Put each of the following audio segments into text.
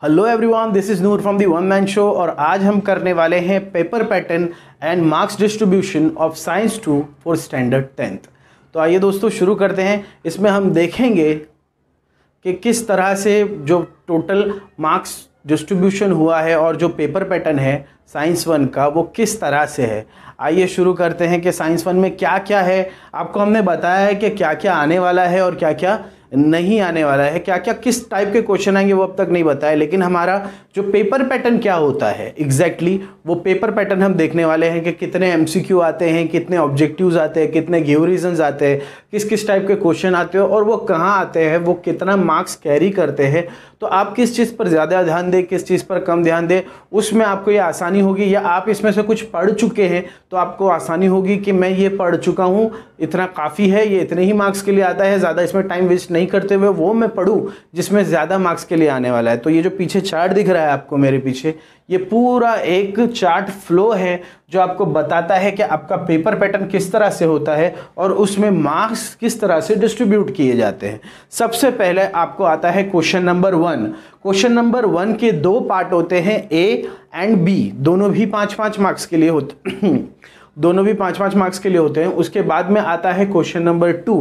Hello everyone, this is Noor from the one man show और आज हम करने वाले हैं paper pattern and marks distribution of science 2 for standard 10th। तो आइए दोस्तों शुरू करते हैं। इसमें हम देखेंगे कि किस तरह से जो टोटल मार्क्स डिस्ट्रीब्यूशन हुआ है और जो पेपर पैटर्न है साइंस 1 का वो किस तरह से है। आइए शुरू करते हैं कि साइंस 1 में क्या क्या है। आपको हमने बताया है कि क्या क्या आने वाला है और क्या क्या नहीं आने वाला है, क्या क्या किस टाइप के क्वेश्चन आएंगे वो अब तक नहीं बताया, लेकिन हमारा जो पेपर पैटर्न क्या होता है एग्जैक्टली वो पेपर पैटर्न हम देखने वाले हैं कि कितने एमसीक्यू आते हैं, कितने ऑब्जेक्टिव्स आते हैं, कितने गिव रीजंस आते हैं, किस किस टाइप के क्वेश्चन आते हैं और वो कहाँ आते हैं, वो कितना मार्क्स कैरी करते हैं। तो आप किस चीज़ पर ज़्यादा ध्यान दें, किस चीज़ पर कम ध्यान दें, उसमें आपको ये आसानी होगी। या आप इसमें से कुछ पढ़ चुके हैं तो आपको आसानी होगी कि मैं ये पढ़ चुका हूँ, इतना काफ़ी है, ये इतने ही मार्क्स के लिए आता है, ज़्यादा इसमें टाइम वेस्ट नहीं करते हुए वो मैं पढ़ूँ जिसमें ज़्यादा मार्क्स के लिए आने वाला है। तो ये जो पीछे चार्ट दिख रहा है आपको मेरे पीछे, ये पूरा एक चार्ट फ्लो है जो आपको बताता है कि आपका पेपर पैटर्न किस तरह से होता है और उसमें मार्क्स किस तरह से डिस्ट्रीब्यूट किए जाते हैं। सबसे पहले आपको आता है क्वेश्चन नंबर 1। क्वेश्चन नंबर 1 के दो पार्ट होते हैं, ए एंड बी, दोनों भी 5-5 मार्क्स के लिए होते दोनों भी 5-5 मार्क्स के लिए होते हैं। उसके बाद में आता है क्वेश्चन नंबर 2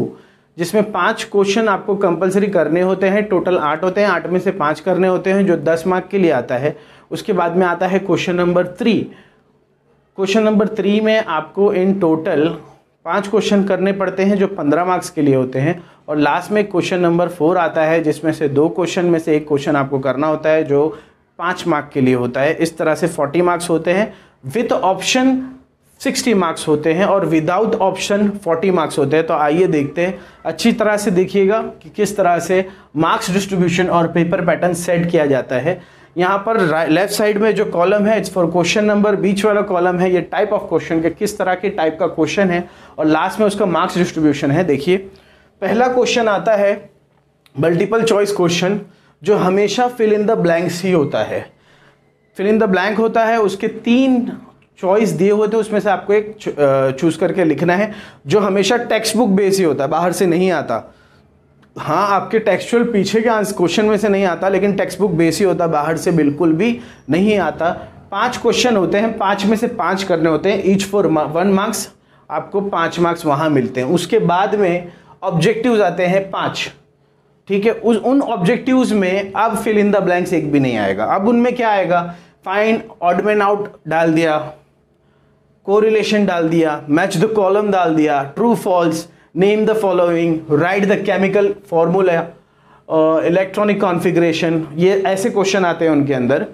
जिसमें 5 क्वेश्चन आपको कंपलसरी करने होते हैं। टोटल 8 होते हैं, 8 में से 5 करने होते हैं जो 10 मार्क के लिए आता है। उसके बाद में आता है क्वेश्चन नंबर 3। क्वेश्चन नंबर 3 में आपको इन टोटल 5 क्वेश्चन करने पड़ते हैं जो 15 मार्क्स के लिए होते हैं। और लास्ट में क्वेश्चन नंबर 4 आता है जिसमें से 2 क्वेश्चन में से 1 क्वेश्चन आपको करना होता है जो 5 मार्क के लिए होता है। इस तरह से 40 मार्क्स होते हैं। विथ ऑप्शन 60 मार्क्स होते हैं और विदाउट ऑप्शन 40 मार्क्स होते हैं। तो आइए देखते हैं, अच्छी तरह से देखिएगा कि किस तरह से मार्क्स डिस्ट्रीब्यूशन और पेपर पैटर्न सेट किया जाता है। यहाँ पर लेफ्ट साइड में जो कॉलम है इट्स फॉर क्वेश्चन नंबर, बीच वाला कॉलम है ये टाइप ऑफ क्वेश्चन के किस तरह के टाइप का क्वेश्चन है और लास्ट में उसका मार्क्स डिस्ट्रीब्यूशन है। देखिए पहला क्वेश्चन आता है मल्टीपल चॉइस क्वेश्चन जो हमेशा फिल इन द ब्लैंक्स ही होता है। फिल इन द ब्लैंक होता है, उसके 3 चॉइस दिए हुए थे, उसमें से आपको एक चूज करके लिखना है जो हमेशा टेक्स्ट बुक बेस ही होता है, बाहर से नहीं आता। हाँ, आपके टेक्सचुअल पीछे के क्वेश्चन में से नहीं आता लेकिन टेक्स्ट बुक बेस ही होता है, बाहर से बिल्कुल भी नहीं आता। 5 क्वेश्चन होते हैं, 5 में से 5 करने होते हैं, ईच फॉर 1 मार्क्स, आपको 5 मार्क्स वहाँ मिलते हैं। उसके बाद में ऑब्जेक्टिव्स आते हैं 5, ठीक है। उन ऑब्जेक्टिव्स में अब फिल इन द ब्लैंक्स एक भी नहीं आएगा। अब उनमें क्या आएगा, फाइंड ऑड मैन आउट डाल दिया, कोरिलेशन डाल दिया, मैच द कॉलम डाल दिया, true false, name the following, write the chemical formula, electronic configuration, ये ऐसे क्वेश्चन आते हैं उनके अंदर।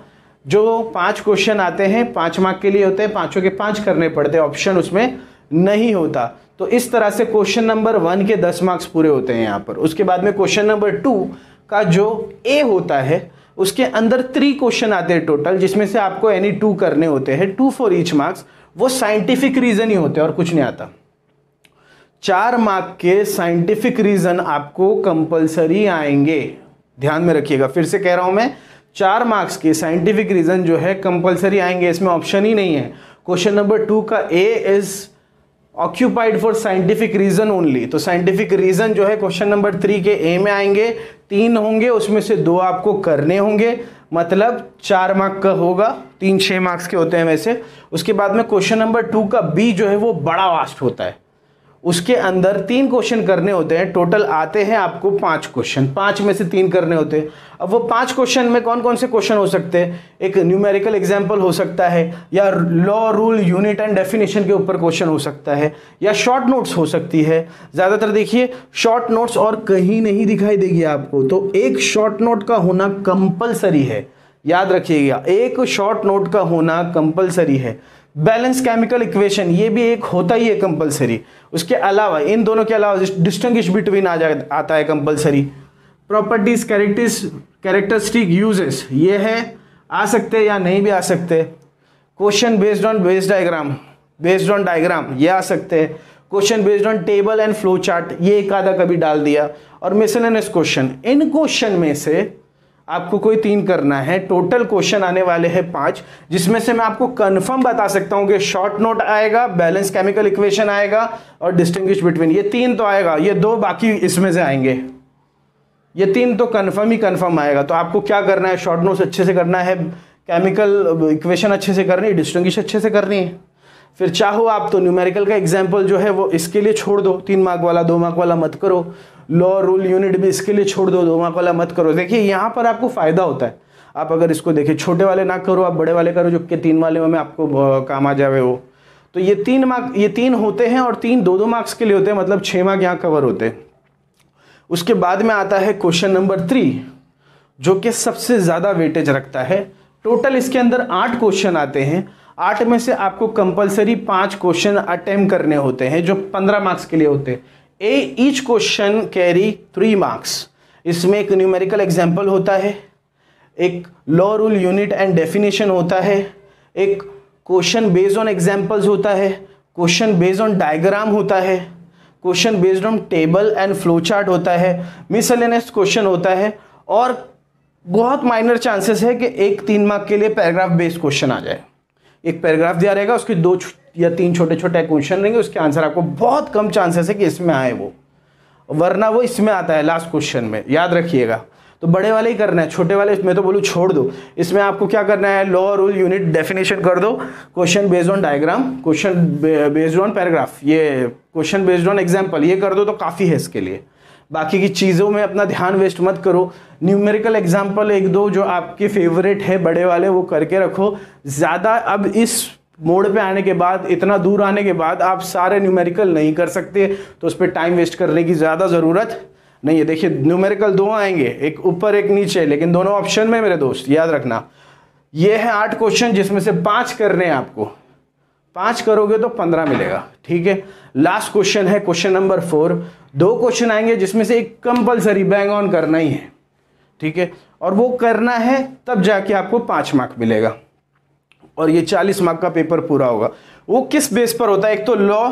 जो 5 क्वेश्चन आते हैं 5 मार्क के लिए होते हैं, 5 के 5 करने पड़ते हैं, ऑप्शन उसमें नहीं होता। तो इस तरह से क्वेश्चन नंबर 1 के 10 मार्क्स पूरे होते हैं यहाँ पर। उसके बाद में क्वेश्चन नंबर 2 का जो ए होता है उसके अंदर 3 क्वेश्चन आते हैं टोटल, जिसमें से आपको एनी 2 करने होते हैं, 2 फॉर ईच मार्क्स। वो साइंटिफिक रीजन ही होते हैं और कुछ नहीं आता। 4 मार्क के साइंटिफिक रीजन आपको कंपलसरी आएंगे, ध्यान में रखिएगा। फिर से कह रहा हूं मैं, 4 मार्क्स के साइंटिफिक रीजन जो है कंपलसरी आएंगे, इसमें ऑप्शन ही नहीं है। क्वेश्चन नंबर 2 का A is occupied for scientific reason only, तो साइंटिफिक रीजन जो है क्वेश्चन नंबर 3 के ए में आएंगे, 3 होंगे, उसमें से 2 आपको करने होंगे, मतलब 4 मार्क का होगा, 3 6 मार्क्स के होते हैं वैसे। उसके बाद में क्वेश्चन नंबर 2 का बी जो है वो बड़ा वास्ट होता है, उसके अंदर 3 क्वेश्चन करने होते हैं, टोटल आते हैं आपको 5 क्वेश्चन, 5 में से 3 करने होते हैं। अब वो 5 क्वेश्चन में कौन कौन से क्वेश्चन हो सकते हैं, एक न्यूमेरिकल एग्जाम्पल हो सकता है, या law rule unit and definition के ऊपर क्वेश्चन हो सकता है, या शॉर्ट नोट्स हो सकती है। ज़्यादातर देखिए शॉर्ट नोट्स और कहीं नहीं दिखाई देगी आपको, तो एक शॉर्ट नोट का होना कंपलसरी है, याद रखिएगा, एक शॉर्ट नोट का होना कंपलसरी है। बैलेंस केमिकल इक्वेशन ये भी एक होता ही है कंपलसरी। उसके अलावा इन दोनों के अलावा डिस्टिंग्विश बिटवीन आता है कंपलसरी। प्रॉपर्टीज, कैरेक्टरिस्टिक यूजेस ये है, आ सकते हैं या नहीं भी आ सकते। क्वेश्चन बेस्ड ऑन डायग्राम ये आ सकते हैं। Question based on table and flow chart ये एक आधा कभी डाल दिया। और मिसलेनियस क्वेश्चन, इन क्वेश्चन में से आपको कोई 3 करना है। टोटल क्वेश्चन आने वाले हैं 5, जिसमें से मैं आपको कंफर्म बता सकता हूं कि शॉर्ट नोट आएगा, बैलेंस केमिकल इक्वेशन आएगा और डिस्टिंग्विश बिटवीन, ये 3 तो आएगा, ये 2 बाकी इसमें से आएंगे। ये 3 तो कन्फर्म ही कन्फर्म आएगा। तो आपको क्या करना है, शॉर्ट नोट्स अच्छे से करना है, केमिकल इक्वेशन अच्छे से करनी है, डिस्टिंग्विश अच्छे से करनी है। फिर चाहो आप तो न्यूमेरिकल का एग्जाम्पल जो है वो इसके लिए छोड़ दो, 3 मार्क वाला, 2 मार्क वाला मत करो। लॉ रूल यूनिट भी इसके लिए छोड़ दो, 2 मार्क वाला मत करो। देखिए यहाँ पर आपको फायदा होता है, आप अगर इसको देखिए, छोटे वाले ना करो, आप बड़े वाले करो, जो कि 3 वाले में आपको काम आ जाए वो। तो ये 3 मार्क, ये 3 होते हैं और 3 2-2 मार्क्स के लिए होते हैं, मतलब 6 मार्क यहाँ कवर होते हैं। उसके बाद में आता है क्वेश्चन नंबर 3, जो कि सबसे ज़्यादा वेटेज रखता है। टोटल इसके अंदर 8 क्वेश्चन आते हैं, 8 में से आपको कंपलसरी 5 क्वेश्चन अटेम्प्ट करने होते हैं, जो 15 मार्क्स के लिए होते हैं। Each question carry 3 marks. इसमें एक न्यूमेरिकल एग्जाम्पल होता है, एक law rule unit and definition होता है, एक क्वेश्चन बेस्ड ऑन एग्जाम्पल्स होता है, क्वेश्चन बेस्ड ऑन डायग्राम होता है, question based on table and flow chart होता है, मिसलेनियस क्वेश्चन होता है, और बहुत माइनर चांसेस है कि एक 3 मार्क के लिए पैराग्राफ बेस्ड क्वेश्चन आ जाए। एक पैराग्राफ दिया रहेगा, उसके 2 या 3 छोटे छोटे क्वेश्चन रहेंगे, उसके आंसर आपको बहुत कम चांसेस है कि इसमें आए वो, वरना वो इसमें आता है लास्ट क्वेश्चन में, याद रखिएगा। तो बड़े वाले ही करना है, छोटे वाले मैं तो बोलूँ छोड़ दो। इसमें आपको क्या करना है, लॉ रूल यूनिट डेफिनेशन कर दो, question based on diagram, question based on paragraph, ये क्वेश्चन बेस्ड ऑन एग्जाम्पल, ये कर दो तो काफ़ी है इसके लिए। बाकी की चीज़ों में अपना ध्यान वेस्ट मत करो। न्यूमेरिकल एग्जाम्पल 1-2 जो आपके फेवरेट है बड़े वाले, वो करके रखो। ज़्यादा अब इस मोड पे आने के बाद, इतना दूर आने के बाद आप सारे न्यूमेरिकल नहीं कर सकते, तो उस पर टाइम वेस्ट करने की ज़्यादा ज़रूरत नहीं है। देखिए न्यूमेरिकल 2 आएंगे, एक ऊपर एक नीचे, लेकिन दोनों ऑप्शन में मेरे दोस्त, याद रखना। ये है 8 क्वेश्चन, जिसमें से 5 करने हैं आपको, 5 करोगे तो 15 मिलेगा, ठीक है। लास्ट क्वेश्चन है क्वेश्चन नंबर 4, 2 क्वेश्चन आएंगे जिसमें से एक कंपलसरी बैंग ऑन करना ही है, ठीक है, और वो करना है तब जाके आपको 5 मार्क मिलेगा, और ये 40 मार्क का पेपर पूरा होगा। वो किस बेस पर होता है, एक तो law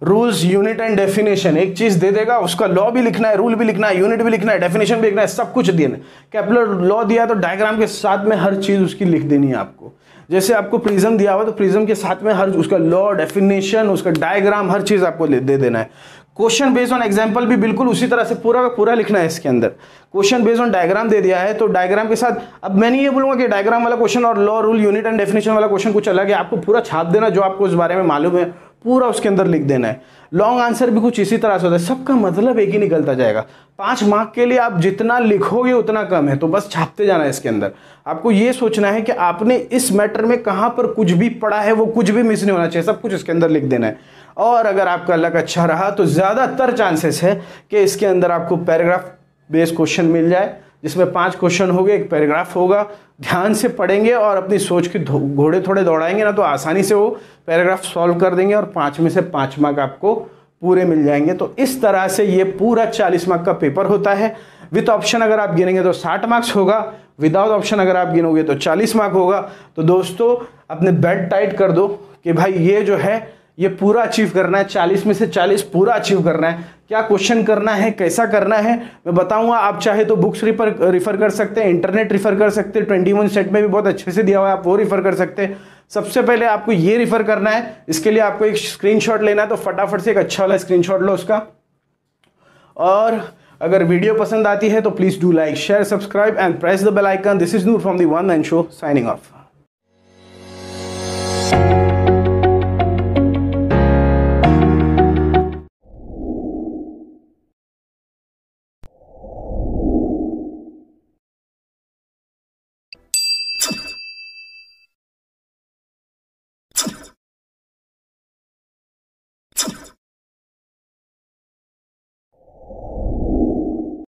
rules unit and definition, एक चीज दे देगा, उसका लॉ भी लिखना है, रूल भी लिखना है, यूनिट भी लिखना है, डेफिनेशन भी लिखना है, सब कुछ देना है। कैपिटल लॉ दिया तो डायग्राम के साथ में हर चीज उसकी लिख देनी है आपको। जैसे आपको प्रिज्म दिया हुआ तो प्रिज्म के साथ में हर उसका लॉ, डेफिनेशन, उसका डायग्राम, हर चीज आपको दे देना है। क्वेश्चन बेस्ड ऑन एग्जाम्पल भी बिल्कुल उसी तरह से पूरा का पूरा लिखना है इसके अंदर। क्वेश्चन बेस्ड ऑन डायग्राम दे दिया है तो डायग्राम के साथ, अब मैं नहीं ये बोलूंगा कि डायग्राम वाला क्वेश्चन और law rule unit and definition वाला क्वेश्चन कुछ अलग है, आपको पूरा छाप देना, जो आपको इस बारे में मालूम है पूरा उसके अंदर लिख देना है। लॉन्ग आंसर भी कुछ इसी तरह से होता है, सबका मतलब एक ही निकलता जाएगा। 5 मार्क के लिए आप जितना लिखोगे उतना कम है, तो बस छापते जाना है इसके अंदर। आपको ये सोचना है कि आपने इस मैटर में कहाँ पर कुछ भी पढ़ा है, वो कुछ भी मिस नहीं होना चाहिए, सब कुछ इसके अंदर लिख देना है। और अगर आपका लक अच्छा रहा तो ज़्यादातर चांसेस है कि इसके अंदर आपको पैराग्राफ बेस्ड क्वेश्चन मिल जाए, जिसमें 5 क्वेश्चन होंगे, एक पैराग्राफ होगा। ध्यान से पढ़ेंगे और अपनी सोच के घोड़े थोड़े दौड़ाएंगे ना, तो आसानी से वो पैराग्राफ सॉल्व कर देंगे और 5 में से 5 मार्क आपको पूरे मिल जाएंगे। तो इस तरह से ये पूरा 40 मार्क का पेपर होता है। विद ऑप्शन अगर आप गिनेंगे तो 60 मार्क्स होगा, विदाउट ऑप्शन अगर आप गिनोगे तो 40 मार्क होगा। तो दोस्तों अपने बेड टाइट कर दो कि भाई ये जो है ये पूरा अचीव करना है, 40 में से 40 पूरा अचीव करना है। क्या क्वेश्चन करना है, कैसा करना है, मैं बताऊंगा। आप चाहे तो बुक्स रिफर कर सकते हैं, इंटरनेट रिफर कर सकते हैं, 21 सेट में भी बहुत अच्छे से दिया हुआ है, आप वो रिफर कर सकते हैं। सबसे पहले आपको ये रिफर करना है, इसके लिए आपको एक स्क्रीनशॉट लेना है, तो फटाफट से एक अच्छा वाला स्क्रीनशॉट लो उसका। और अगर वीडियो पसंद आती है तो please do like, share, subscribe and press the bell icon. This is Noor from the one man show, signing of.